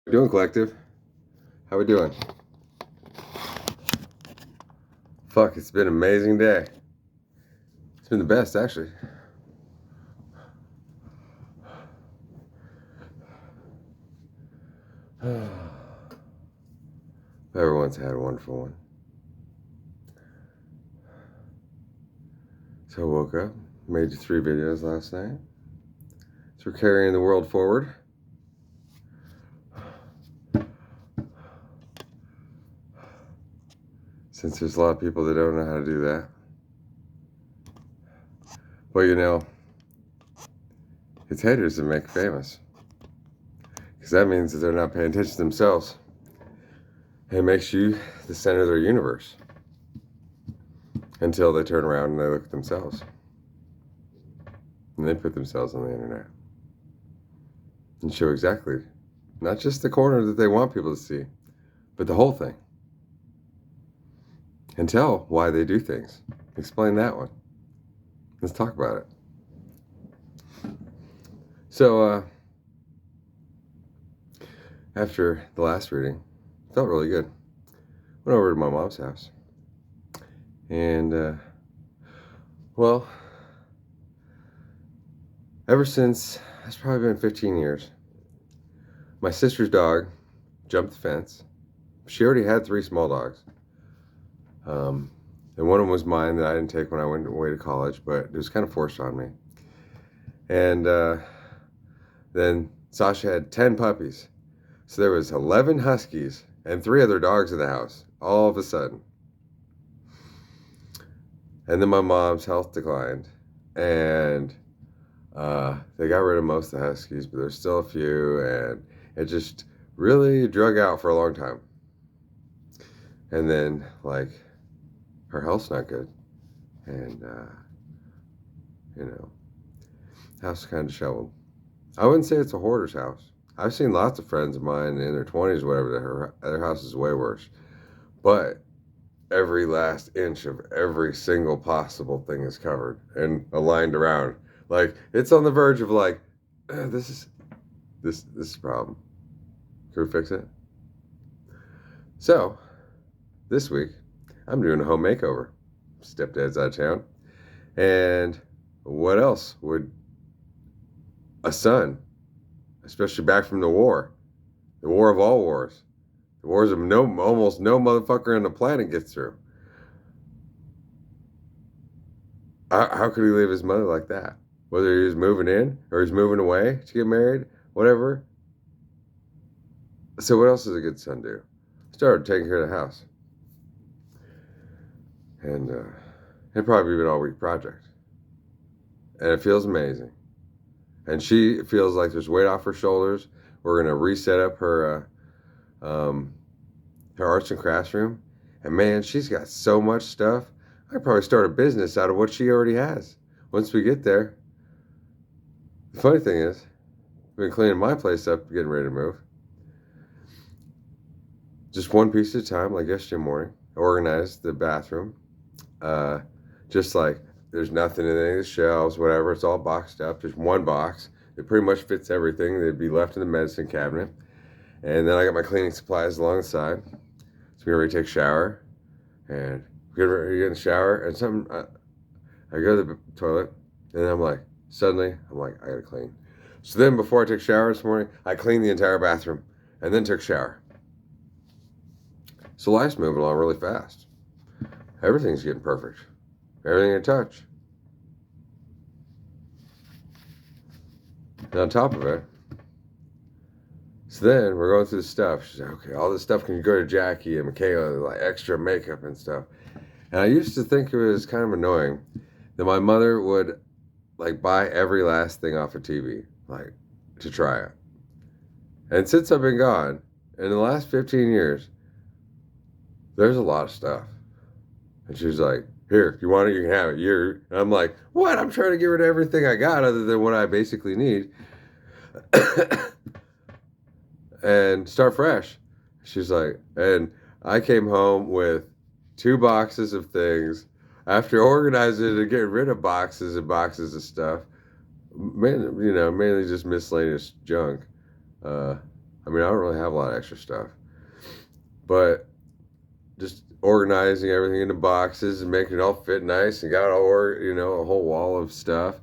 How we doing, collective? How we doing? Fuck, it's been an amazing day. It's been the best, actually. Everyone's had a wonderful one. So I woke up, made 3 videos last night. So we're carrying the world forward. Since there's a lot of people that don't know how to do that. Well, you know, it's haters that make famous. Because that means that they're not paying attention to themselves. And it makes you the center of their universe. Until they turn around and they look at themselves. And they put themselves on the internet. And show exactly, not just the corner that they want people to see, but the whole thing. And tell why they do things. Explain that one. Let's talk about it. So, after the last reading, felt really good. Went over to my mom's house. And, well, ever since, it's probably been 15 years, my sister's dog jumped the fence. She already had 3 small dogs. And one of them was mine that I didn't take when I went away to college, but it was kind of forced on me. And then Sasha had 10 puppies. So there was 11 huskies and 3 other dogs in the house, all of a sudden. And then my mom's health declined. And they got rid of most of the huskies, but there's still a few. And it just really drug out for a long time. And then, like, her health's not good. And, house is kind of disheveled. I wouldn't say it's a hoarder's house. I've seen lots of friends of mine in their 20s, whatever, their house is way worse. But every last inch of every single possible thing is covered and aligned around. Like, it's on the verge of, like, this is a problem. Can we fix it? So, this week, I'm doing a home makeover. Stepdad's out of town. And what else would a son, especially back from the war of all wars, the wars of almost no motherfucker on the planet gets through. How could he leave his mother like that? Whether he was moving in or he's moving away to get married, whatever. So what else does a good son do? Started taking care of the house. And it'd probably be an all-week project. And it feels amazing. And she feels like there's weight off her shoulders. We're going to reset up her arts and crafts room. And man, she's got so much stuff. I could probably start a business out of what she already has once we get there. The funny thing is, I've been cleaning my place up, getting ready to move. Just one piece at a time, like yesterday morning. I organized the bathroom. Just like there's nothing in any of the shelves, whatever. It's all boxed up. There's one box. It pretty much fits everything. They'd be left in the medicine cabinet. And then I got my cleaning supplies along the side. So we're ready to take a shower. And get in the shower. And I go to the toilet. And I'm like, suddenly, I gotta clean. So then before I took a shower this morning, I cleaned the entire bathroom. And then took a shower. So life's moving along really fast. Everything's getting perfect. Everything I touch. And on top of it, so then we're going through the stuff. She's like, okay, all this stuff can go to Jackie and Michaela, like extra makeup and stuff. And I used to think it was kind of annoying that my mother would like buy every last thing off of TV, like to try it. And since I've been gone, in the last 15 years, there's a lot of stuff. And she's like, here, if you want it, you can have it. And I'm like, what? I'm trying to get rid of everything I got other than what I basically need. And start fresh. She's like, and I came home with 2 boxes of things. After organizing and getting rid of boxes and boxes of stuff, mainly just miscellaneous junk, I mean, I don't really have a lot of extra stuff. But just organizing everything into boxes and making it all fit nice and got a whole wall of stuff.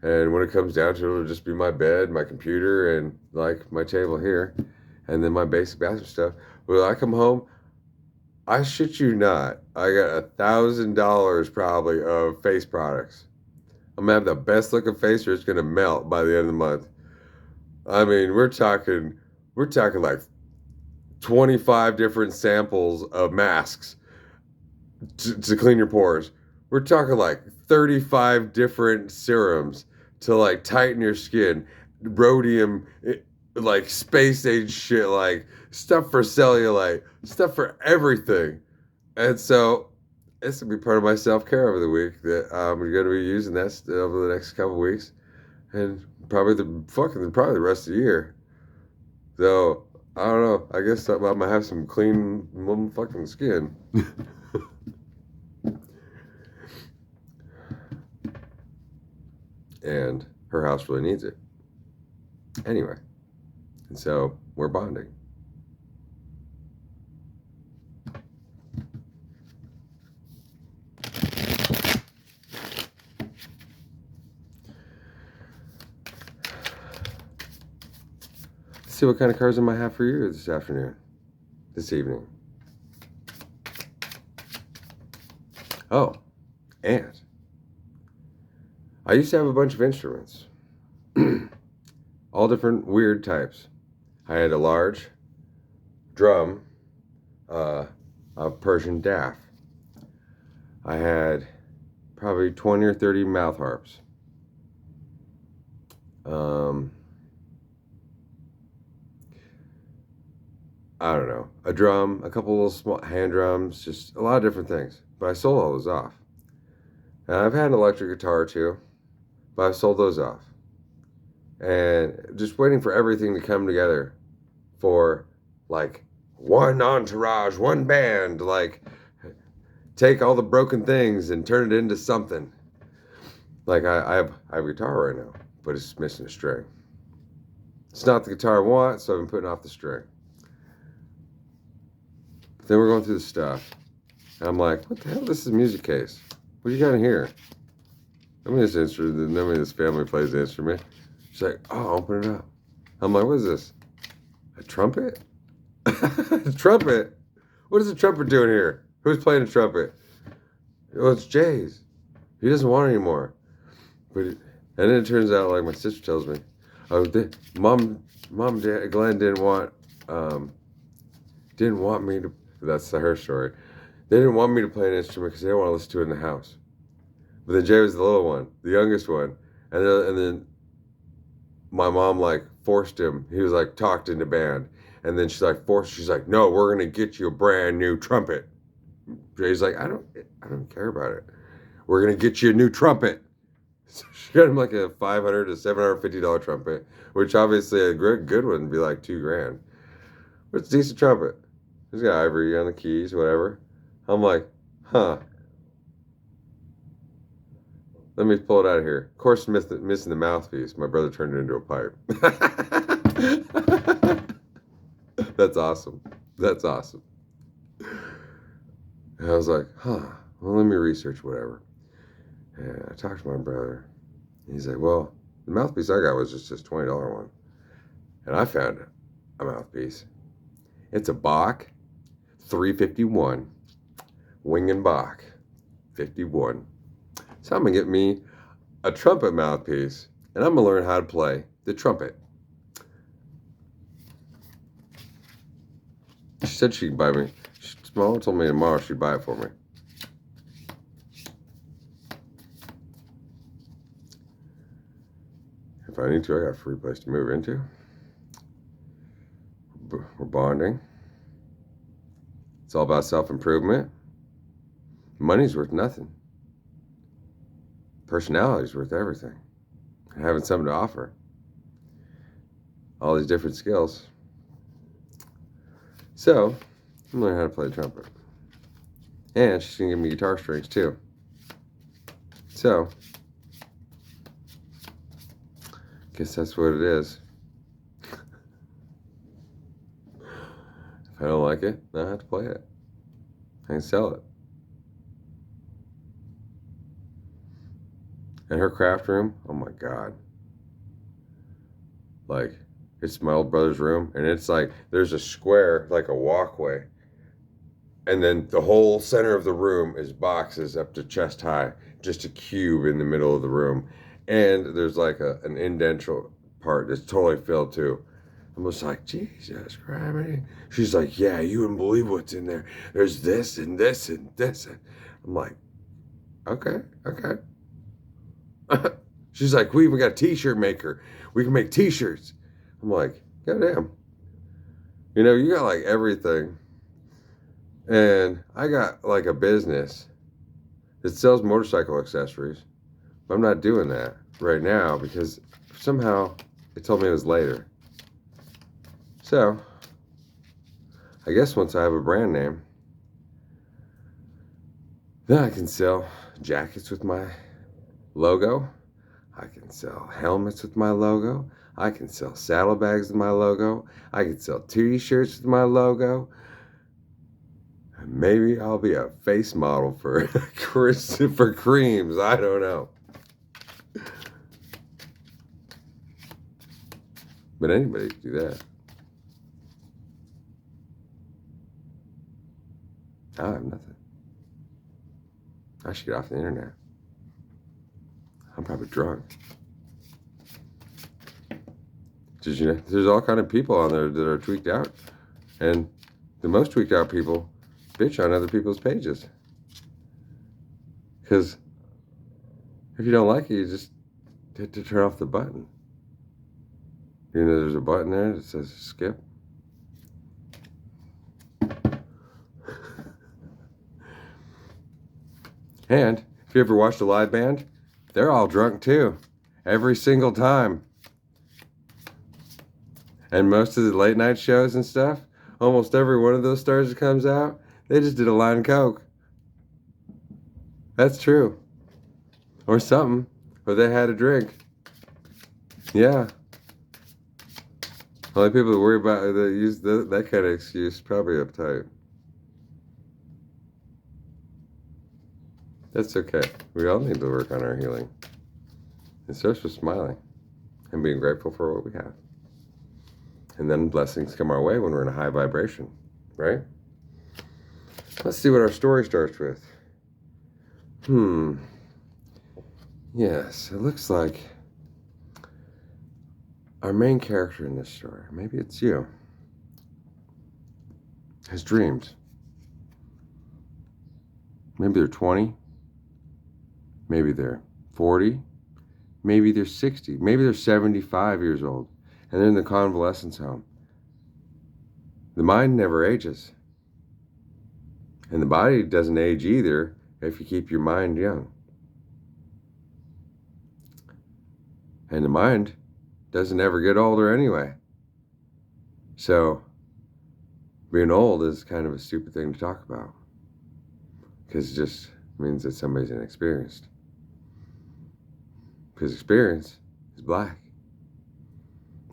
And when it comes down to it, it'll just be my bed, my computer, and like my table here, and then my basic bathroom stuff. When I come home, I shit you not, I got $1,000 probably of face products. I'm gonna have the best looking face, or it's gonna melt by the end of the month. I mean, we're talking like 25 different samples of masks to clean your pores. We're talking like 35 different serums to like tighten your skin, rhodium, like space age shit, like stuff for cellulite, stuff for everything. And so it's gonna be part of my self-care over the week that I'm gonna be using that over the next couple weeks, and probably the rest of the year. So I don't know. I guess I'm gonna have some clean motherfucking skin. And her house really needs it. Anyway, and so we're bonding. Let's see what kind of cards I might have for you this evening. Oh, and I used to have a bunch of instruments, all different weird types. I had a large drum, a Persian daff. I had probably 20 or 30 mouth harps. I don't know, a drum, a couple little small hand drums, just a lot of different things. But I sold all those off. And I've had an electric guitar too, but I've sold those off. And just waiting for everything to come together for like one entourage, one band, like take all the broken things and turn it into something. Like I have a guitar right now, but it's missing a string. It's not the guitar I want, so I've been putting off the string. But then we're going through the stuff, and I'm like, what the hell? This is a music case. What do you got in here? Nobody in this family plays the instrument. She's like, oh, open it up. I'm like, what is this? A trumpet? A trumpet? What is a trumpet doing here? Who's playing a trumpet? Oh, it's Jay's. He doesn't want it anymore. And then it turns out, like my sister tells me, oh, mom, Dad, Glenn didn't want me to. That's her story. They didn't want me to play an instrument because they didn't want to listen to it in the house. But then Jay was the little one, the youngest one, and then my mom like forced him. He was like talked into band, and then she's like, no, we're gonna get you a brand new trumpet. Jay's like, I don't care about it. We're gonna get you a new trumpet. So she got him like a $500 to $750 trumpet, which obviously a good one would be like $2,000. But it's a decent trumpet. He's got ivory on the keys, whatever. I'm like, huh. Let me pull it out of here. Of course, missing the mouthpiece. My brother turned it into a pipe. That's awesome. That's awesome. And I was like, huh. Well, let me research whatever. And I talked to my brother. He's like, well, the mouthpiece I got was just this $20 one. And I found a mouthpiece. It's a Bach 351. Wing & Bach 51. So I'm going to get me a trumpet mouthpiece, and I'm going to learn how to play the trumpet. She said she'd buy me. Mom told me tomorrow she'd buy it for me. If I need to, I got a free place to move into. We're bonding. It's all about self-improvement. Money's worth nothing. Personality's worth everything. Having something to offer. All these different skills. So, I'm learning how to play the trumpet. And she's going to give me guitar strings too. So, guess that's what it is. If I don't like it, then I have to play it. I can sell it. And her craft room, oh my God. Like, it's my old brother's room, and it's like, there's a square, like a walkway. And then the whole center of the room is boxes up to chest high, just a cube in the middle of the room. And there's like an indentual part that's totally filled too. I'm just like, Jesus Christ. She's like, yeah, you wouldn't believe what's in there. There's this and this and this. I'm like, okay. She's like, we even got a t-shirt maker. We can make t-shirts. I'm like, goddamn. You know, you got like everything. And I got like a business that sells motorcycle accessories. But I'm not doing that right now because somehow it told me it was later. So, I guess once I have a brand name, then I can sell jackets with my logo. I can sell helmets with my logo. I can sell saddlebags with my logo. I can sell t-shirts with my logo. And maybe I'll be a face model for for creams. I don't know. But anybody can do that. I have nothing. I should get off the internet. I'm probably drunk. Did you know there's all kind of people on there that are tweaked out, and the most tweaked out people bitch on other people's pages. Because if you don't like it, you just hit to turn off the button. You know, there's a button there that says skip. And if you ever watched a live band, they're all drunk too, every single time. And most of the late night shows and stuff, almost every one of those stars that comes out, they just did a line of coke. That's true. Or something. Or they had a drink. Yeah. Only people that worry about that use that kind of excuse probably uptight. That's okay. We all need to work on our healing. It starts with smiling and being grateful for what we have. And then blessings come our way when we're in a high vibration, right? Let's see what our story starts with. Yes, it looks like our main character in this story, maybe it's you, has dreams. Maybe they're 20. Maybe they're 40. Maybe they're 60. Maybe they're 75 years old. And they're in the convalescence home. The mind never ages. And the body doesn't age either if you keep your mind young. And the mind doesn't ever get older anyway. So, being old is kind of a stupid thing to talk about. Because it just means that somebody's inexperienced. Because experience is black.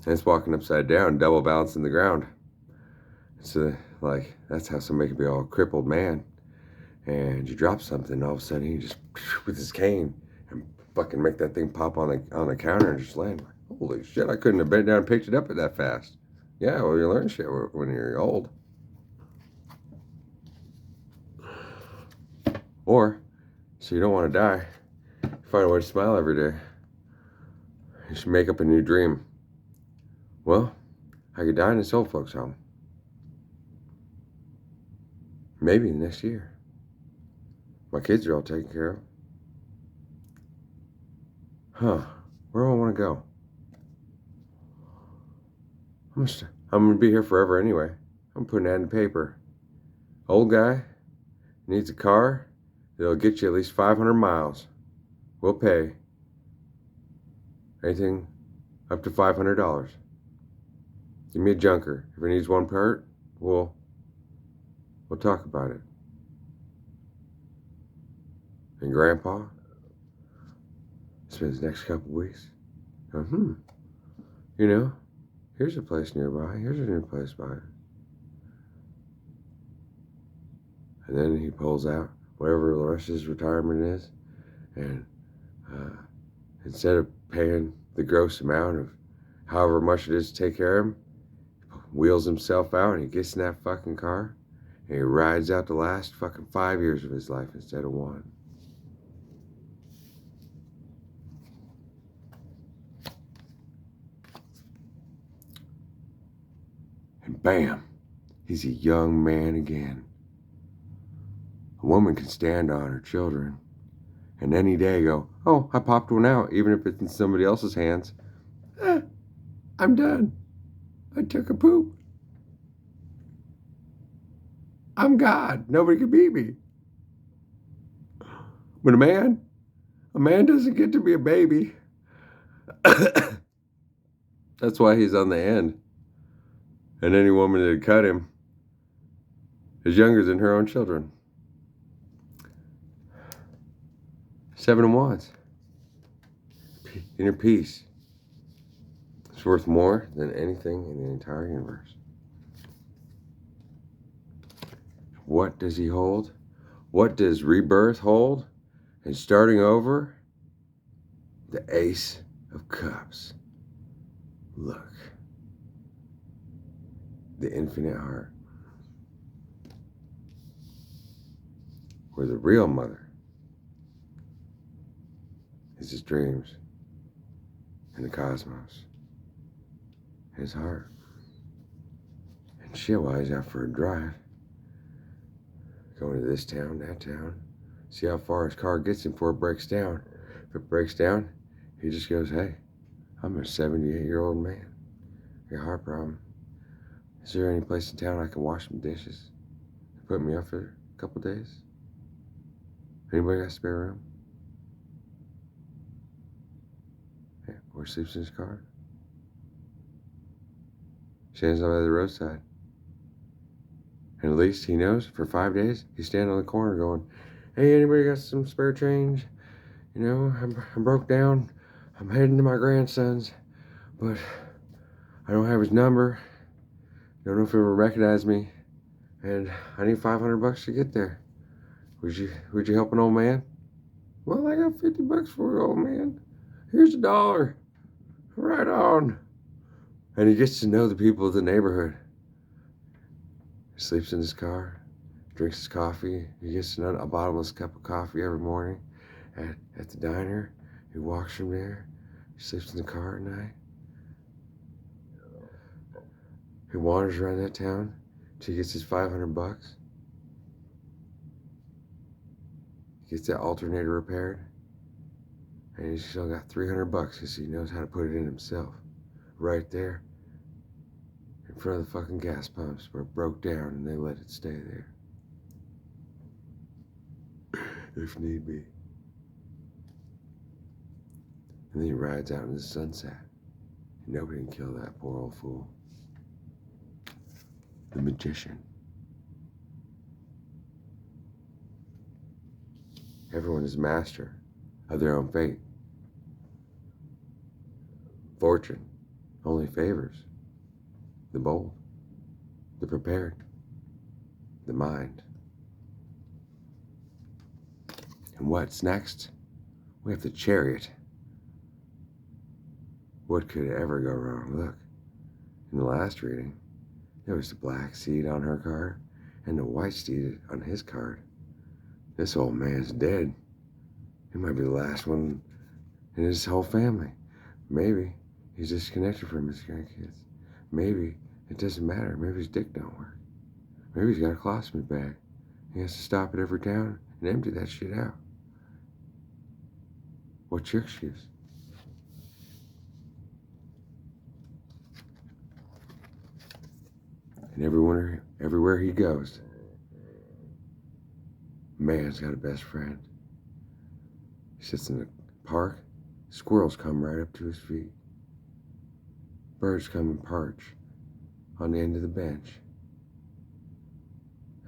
And it's walking upside down, double balancing the ground. So, like, that's how somebody can be all crippled man. And you drop something, and all of a sudden he just, with his cane, and fucking make that thing pop on the counter and just land. Like, holy shit, I couldn't have bent down and picked it up that fast. Yeah, well, you learn shit when you're old. Or, so you don't want to die, you find a way to smile every day. You should make up a new dream. Well, I could die in this old folks' home. Maybe next year. My kids are all taken care of. Where do I want to go? I'm going to be here forever anyway. I'm putting that in paper. Old guy needs a car that'll get you at least 500 miles. We'll pay. Anything up to $500. Give me a junker. If it needs one part, we'll talk about it. And Grandpa spends the next couple weeks going, you know, here's a place nearby. Here's a new place by it. And then he pulls out whatever the rest of his retirement is, and instead of paying the gross amount of however much it is to take care of him, wheels himself out and he gets in that fucking car and he rides out the last fucking 5 years of his life instead of 1. And bam, he's a young man again. A woman can stand on her children and any day go, oh, I popped one out, even if it's in somebody else's hands. I'm done. I took a poop. I'm God. Nobody can beat me. But a man doesn't get to be a baby. That's why he's on the end. And any woman that cut him is younger than her own children. 7 of Wands. Inner peace. It's worth more than anything in the entire universe. What does he hold? What does rebirth hold? And starting over, the Ace of Cups. Look. The infinite heart. Where the real mother is his dreams and the cosmos. His heart. And shit, while he's out for a drive, going to this town, that town, see how far his car gets him before it breaks down. If it breaks down, he just goes, hey, I'm a 78-year-old man. I got a heart problem. Is there any place in town I can wash some dishes? Put me up for a couple days? Anybody got a spare room? Yeah, or sleeps in his car? Stands by the roadside. And at least he knows for 5 days, he's standing on the corner going, hey, anybody got some spare change? You know, I'm broke down. I'm heading to my grandson's, but I don't have his number. Don't know if he'll ever recognize me. And I need $500 to get there. Would you help an old man? Well, I got $50 for you, old man. Here's $1. Right on. And he gets to know the people of the neighborhood. He sleeps in his car, drinks his coffee. He gets a bottomless cup of coffee every morning at the diner. He walks from there. He sleeps in the car at night. He wanders around that town till he gets his $500. He gets that alternator repaired. And he's still got $300 because he knows how to put it in himself. Right there. In front of the fucking gas pumps where it broke down and they let it stay there. If need be. And then he rides out in the sunset. And nobody can kill that poor old fool. The Magician. Everyone is master of their own fate. Fortune only favors the bold, the prepared, the mind. And what's next? We have the Chariot. What could ever go wrong? Look, in the last reading, there was the black seed on her card and the white seed on his card. This old man's dead. He might be the last one in his whole family. Maybe he's disconnected from his grandkids. Maybe it doesn't matter. Maybe his dick don't work. Maybe he's got a colostomy bag. He has to stop at every town and empty that shit out. What's your excuse? And everywhere he goes, man's got a best friend. He sits in the park, squirrels come right up to his feet. Birds come and perch on the end of the bench.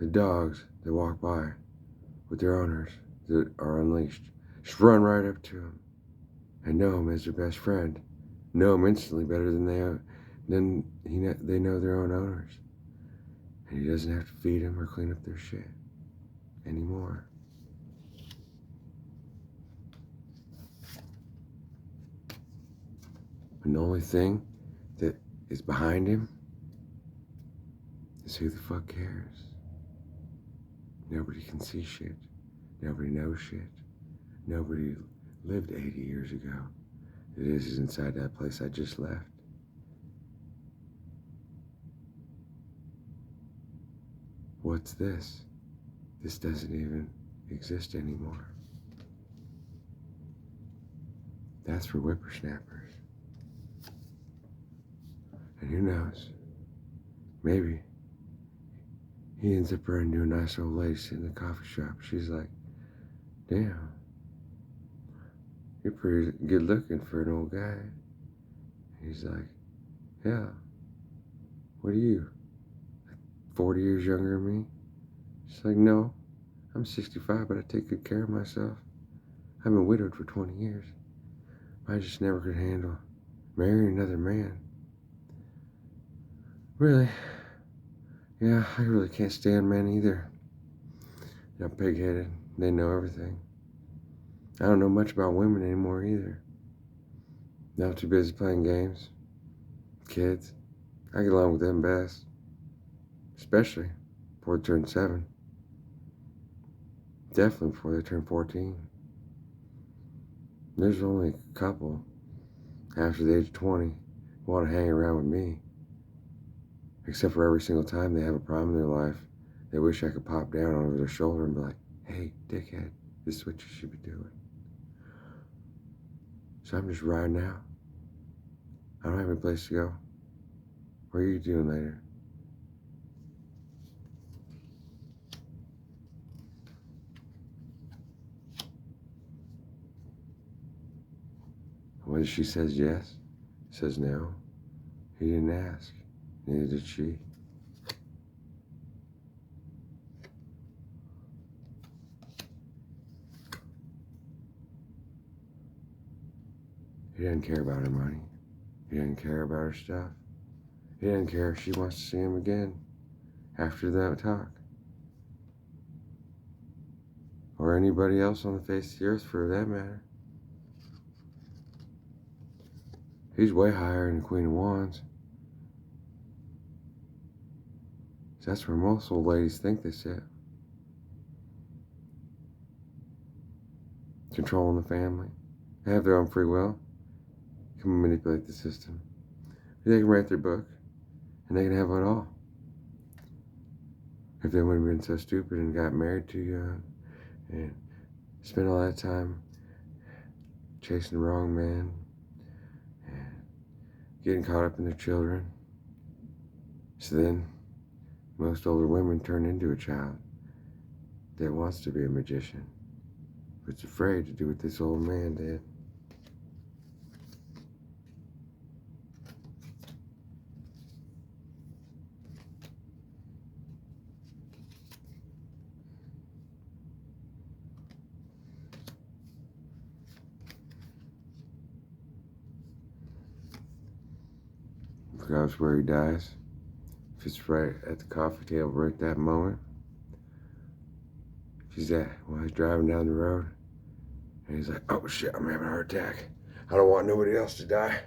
The dogs that walk by with their owners that are unleashed just run right up to him and know him as their best friend. Know him instantly better than they know their own owners. And he doesn't have to feed them or clean up their shit. anymore. And the only thing that is behind him is who the fuck cares? Nobody can see shit. Nobody knows shit. Nobody lived 80 years ago. It is inside that place I just left. What's this? This doesn't even exist anymore. That's for whippersnappers. And who knows? Maybe he ends up running into a nice old lady sitting in the coffee shop. She's like, damn, you're pretty good looking for an old guy. He's like, yeah. What are you? 40 years younger than me? She's like, no, I'm 65, but I take good care of myself. I've been widowed for 20 years. I just never could handle marrying another man. Really? Yeah, I really can't stand men either. They're pig-headed. They know everything. I don't know much about women anymore either. Now I'm too busy playing games. Kids. I get along with them best. Especially before they turn 7. Definitely before they turn 14. There's only a couple after the age of 20 who want to hang around with me. Except for every single time they have a problem in their life, they wish I could pop down over their shoulder and be like, hey, dickhead, this is what you should be doing. So I'm just riding out. I don't have any place to go. What are you doing later? When she says yes, says no, he didn't ask. Neither did she. He doesn't care about her money. He doesn't care about her stuff. He doesn't care if she wants to see him again after that talk. Or anybody else on the face of the earth for that matter. He's way higher than the Queen of Wands. That's where most old ladies think they sit. Controlling the family. They have their own free will. Can manipulate the system. They can write their book. And they can have it all. If they wouldn't have been so stupid and got married too young and spent all that time chasing the wrong man and getting caught up in their children. So then most older women turn into a child that wants to be a magician, but's afraid to do what this old man did. Regardless where he dies, if it's right at the coffee table right at that moment, if he's at while he's driving down the road, and he's like, oh shit, I'm having a heart attack. I don't want nobody else to die.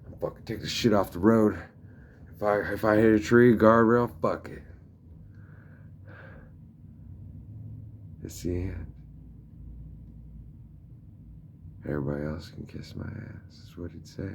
I'm fucking take this shit off the road. If I hit a tree, guardrail, fuck it. It's the end. Everybody else can kiss my ass, is what he'd say.